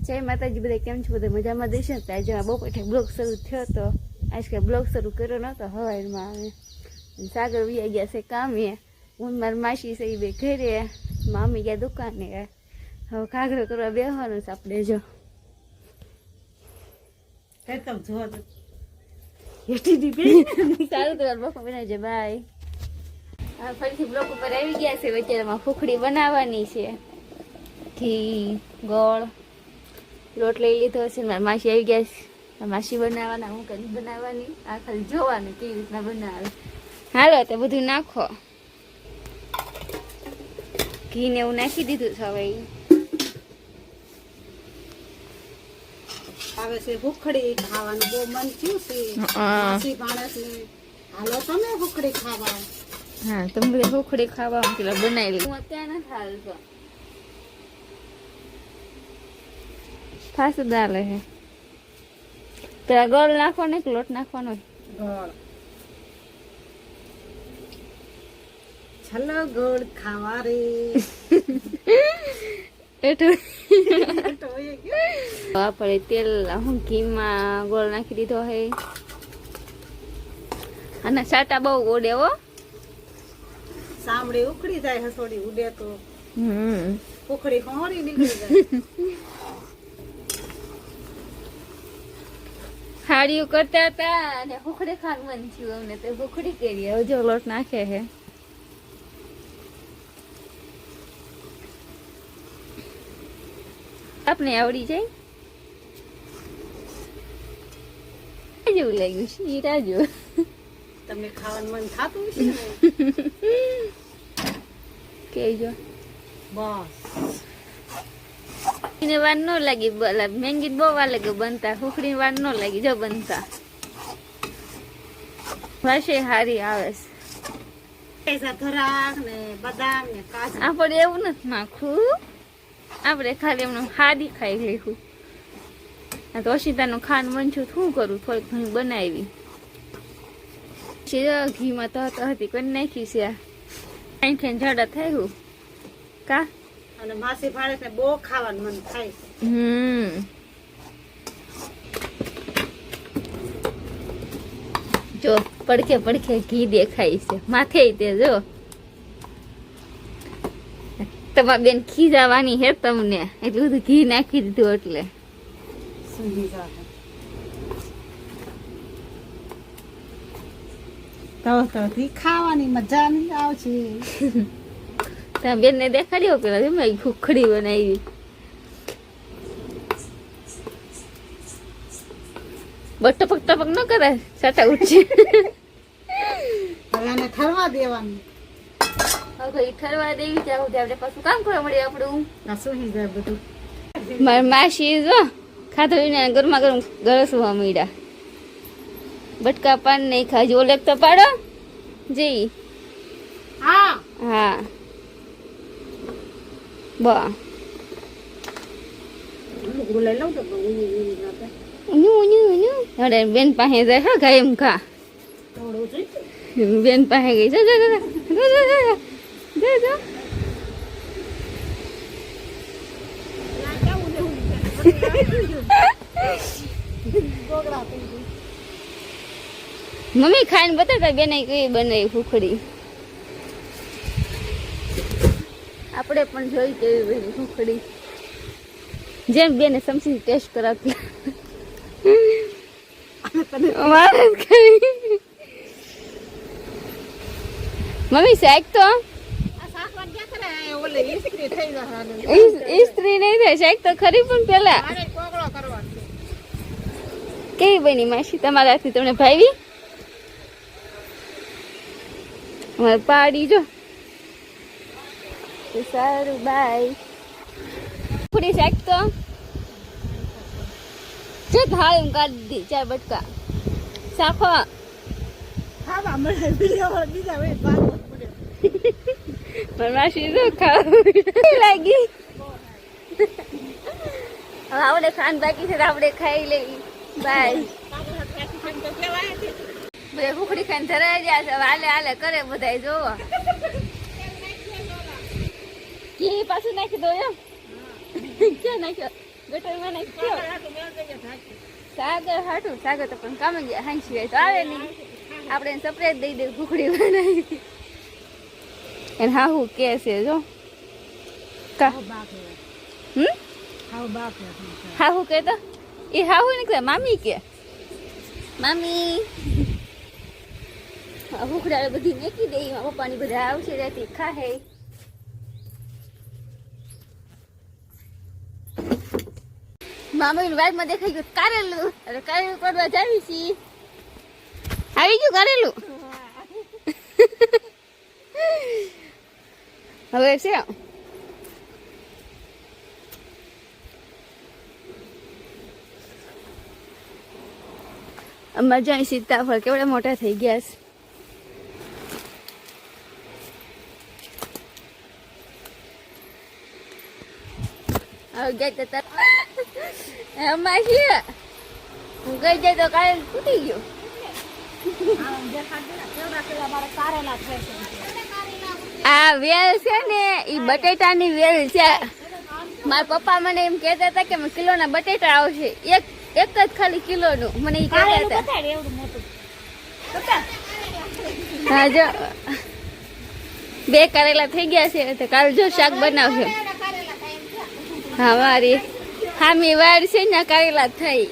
જય માતાજી, બધા કેમ છો? બધા મજામાં દેશે ને? આજે બપોરે બ્લોગ શરૂ થયો તો આજકાલ બ્લોગ શરૂ કર્યો નતો હવારમાં. આવે સાગર વી ગયા છે કામે, હું મારી માસી છે એ બે ઘરે, મામી ગયા દુકાને. હવે કાગરો કરવા બેસવાનું છે આપણે. જો સારું તો બપોર બનાવજે. બાય. હા, ફરીથી બ્લોક ઉપર આવી ગયા છે. વચ્ચેમાં ફૂખડી બનાવવાની છે. ઘી ગોળ લોટ લઈ લીધો છે. મારા માસી આવી ગયા છે. માસી બનાવવાના, હું કઈ બનાવવાની. આ ખાલી જોવાનું કેવી રીતના બનાવે. હાલો તો બધું નાખો. ઘી ને એવું નાખી દીધું છે. હવે આવે છે ભૂખડી ખાવાનું બહુ મન થયું છે. માસી માણસને હાલો તમે ભૂખડી ખાવા. હા, તમે બધા ભૂખડી ખાવા પેલા બનાવી હું અત્યારે નથી હાલતો. ફાસ્ટ દાળ હે. પેલા ગોળ નાખવાનો કે લોટ નાખવાનો? ગોળ. છલો ગોળ ખાવા રે. આપણે તેલ હું ઘીમાં ગોળ નાખી દીધો હે. અને સાટા બહુ ઓડે હો. સાંભળી ઉખડી જાય હસોડી ઉડે તો ઉખડી હોરી નીકળી જાય. હાડીયું કરતા હતા અને ભૂખડી ખાવાનું થયું અમને તો ભૂખડી કરી. હવે જો લોટ નાખે હે. આપણે આવડી જાય જેવું લાગ્યું છે. રાજો તમને ખાવાનું મન થતું છે ને? કેજો બસ એને વાર ન લાગી. મેંગી બહુ વાર લાગે બનતા. ખુખડી વાર ન લાગી જો બનતા. વાસે હારી આવે છે. ધરાક ને બદામ ને કાજુ આપણે એવું નથી નાખવું. આપણે ખાલી એમનું હાદી ખાઈ લઈશું. આ તો અશિતાનું ખાંડ મનછું શું કરું, થોડીક ઘણી બનાવી. ઘીમાં તો હતી કરી નાખી છે. ખાઈને જાડા થયું કા. અને માસી ભાડે ને બહુ ખાવાનું મન થાય. જો પડખે પડખે ઘી દેખાય છે માથે. તે જો તમારી બેન ખીજાવાની હે તમને, એટલું બધું ઘી નાખી દીધું એટલે ખાવાની મજા નહીં આવશે. તમે બેન ને દેખાડ્યો પેલા મેં ભૂખડી બનાવી. ટપક ટપક ન કરે સાટા ઉઠશે. હવે આને ઠરવા દેવાનું. હવે ઠરવા દેવી ત્યાં આપણે પાછું કામ કરવા મળે આપણું. સુહી જાય બધું. મારી માસી જો ખાધો વિના ગરમા ગરમ ગળસવા મળ્યા. બટકા પાન નહીં ખાજો. ઓલેક તો પાડો જી. હા હા બા બોલાઈ લઉં તો અરે બેન પાસે જાય. હા ગાય એમ ખા. બેન પાસે ગઈ. મમ્મી ખાઈને બતાતા બેન કઈ બનાવી ભૂખડી. આપણે પણ જોઈ કેવી બની ભૂખડી. જેમ બેને સમસી ટેસ્ટ કરાવતી મમ્મી શાક તો ઇસ્ત્રી નહીં થાય. શાક તો ખરી પણ પેલા કેવી બની માસી તમારા હાથથી? તમને ભાવી? અમારે પાડી જો. સારું બાય. પૂરી શાક તો જે થાળ એમ કાઢી દી. 4 બટકા શાખો ખાવા મળે. બીજા માસી જો ખાવા લાગી. હવે આપણે ખાંડ બાકી છે તો આપણે ખાઈ લેવી. બાય. બધા ભૂખડી ખાઈને ધરાઈ ગયા છે. હાલે હાલે કરે બધા જોવો. ઘી પાછું નાખી દો એમ. ક્યાં નાખ્યો? ગટરમાં નાખ્યો સાગર હાટું સાગર તો પણ કામ ગયા હાંઈ સિવાય તો આવે નહીં આપણે એને સપરેટ દઈ દે ભૂખડી બનાવી એને હા હું કે છે જો કા હા હું કે તો એ હા હું નીકળે મામી કે મામી ભૂખડા બધી મેકી દે પપ્પાની બધા આવશે રાતે ખાહે મામી વાઈટમાં દેખાઈ ગયું કારેલું અરે કારેલું કરવા જાવી છી આવી ગયું કારેલું હવે છે અમારે જો સીતાફળ કેવડા મોટા થઈ ગયા છે હવે ગયા તો એમાં છે હું ગઈ જાય તો કારેલ તૂટી ગયું આ વેલ છે ને ઈ બટેટાની વેલ છે મારા પપ્પા મને એમ કહેતા હતા કે કિલોના બટેટા આવશે એક જ ખાલી કિલોનું મને ઈ કહેતા હતા હા જો બે કારેલા થઈ ગયા છે તો કાલ જો શાક બનાવશે હા મારી હામી વાર છે ને કારેલા થઈ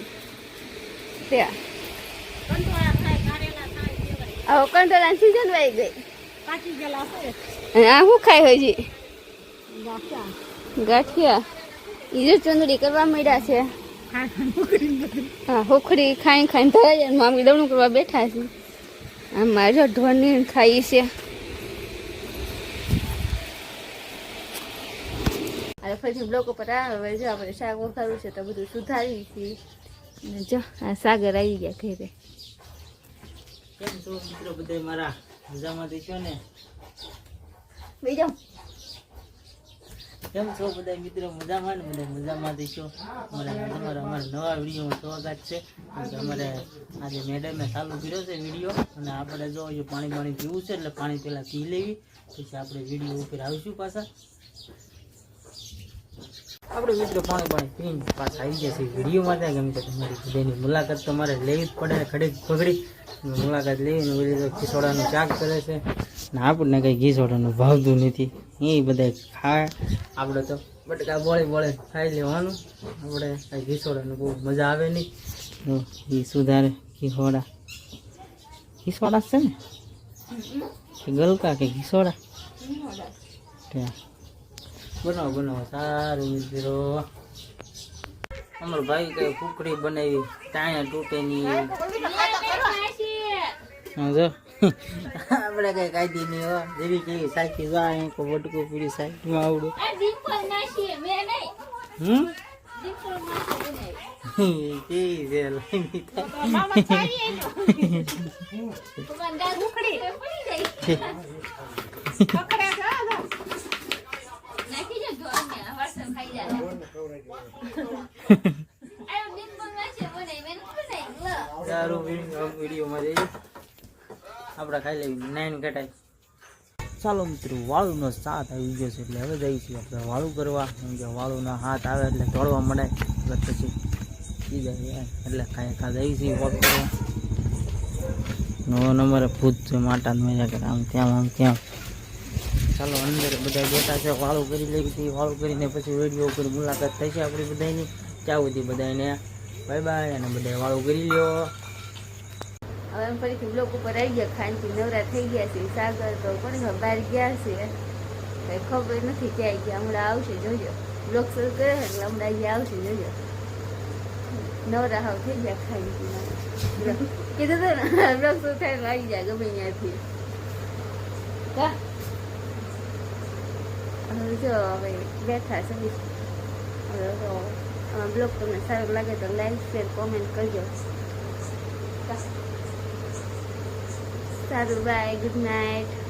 ત્યાં હવે કંટોળાની સીઝન વાઈ ગઈ આ શું ખાય હજી ગાંઠિયા ઈ જો ચૂંદડી કરવા માંડ્યા છે હા હુખડી ખાઈ ખાઈને ધરાઈ જાય મામી દવણું કરવા બેઠા છે આમાં જો ઢોરની ખાઈ છે અરે ફરીથી બ્લોક ઉપર આવે જો આપણે શાક વઘારવું છે તો બધું સુધારી છીએ જો આ સાગર આવી ગયા ઘરે કેમ છો મિત્રો બધા મારા મજામાંથી છો ને બીજો કેમ છો બધા મિત્રો મજામાં ને બધા મજામાંથી છો અમારા નવા વિડીયોમાં સ્વાગત છે અમારે આજે મેડમે ચાલુ કર્યો છે વિડીયો અને આપણે જો પાણી પીવું છે એટલે પાણી પહેલા પી લેવી પછી આપણે વિડીયો ઉપર આવીશું પાછા આપણે મિત્રો પાણી પીને પાછા આવી જશે વિડીયોમાં થાય ગમે તો તમારી બધાની મુલાકાત તો મારે લેવી જ પડે ને ખડી પકડી મુલાકાત લેવીને ઓલી તો ઘીસોડાનું શાક કરે છે ને આપણને કંઈ ઘીસોડાનું ભાવતું નથી એ બધા ખાય આપણે તો બટકા બોળે ખાઈ લેવાનું આપણે કાંઈ ઘીસોડાનું બહુ મજા આવે નહીં એ સુધારે ઘીસોડા છે ને કે ગલકા કે ઘીસોડા ત્યાં બનાવો સારું મિત્રો અમારો ભાઈ કઈ કુકડી બનાવી ટાયા તૂટે ની જો આપણે કઈ કાઢી નહીં હો જેવી કેવી સાચી જાય કો વટકો પીડી સાઈડમાં આવડું કેવી છે લાગી વિડીયોમાં જઈએ આપણે ખાઈ લેવી નાઈન કટાઈ ચાલો મિત્રો વાળુનો સાથ આવી ગયો છે એટલે હવે જઈએ છીએ આપણે વાળું કરવા કેમ કે વાળુના હાથ આવે એટલે દોડવા મળે એટલે પછી પી જાય એટલે ખા જઈએ છીએ વોક કરવા નવો નંબરે ભૂત છે માટાને મજા કરે આમ ત્યાં ચાલો અંદર બધા બેઠા છે વાળું કરી લઈ હતી વાળું કરીને પછી વિડીયો ઉપર મુલાકાત થઈ છે આપણી બધાની ત્યાં સુધી બધાને બાય બાય અને બધા વાળું કરી લ્યો હવે એમ ફરીથી બ્લોક ઉપર આવી ગયા ખાનથી નવરા થઈ ગયા છે સાગર તો કોને ખબર બહાર ગયા છે કઈ ખબર નથી ક્યાંય ગયા હમણાં આવશે જોજો બ્લોક શરૂ કરે એટલે હમણાં અહીંયા આવશે જોજો નવરા હાવ થઈ ગયા ખાનથી કીધું તો ને બ્લોક શરૂ થાય આવી જાય ગમે ત્યાંથી જો હવે બેઠા છે હવે તો બ્લોગ તમને સારું લાગે તો લાઈક શેર કોમેન્ટ કરજો સારું બાય ગુડ નાઇટ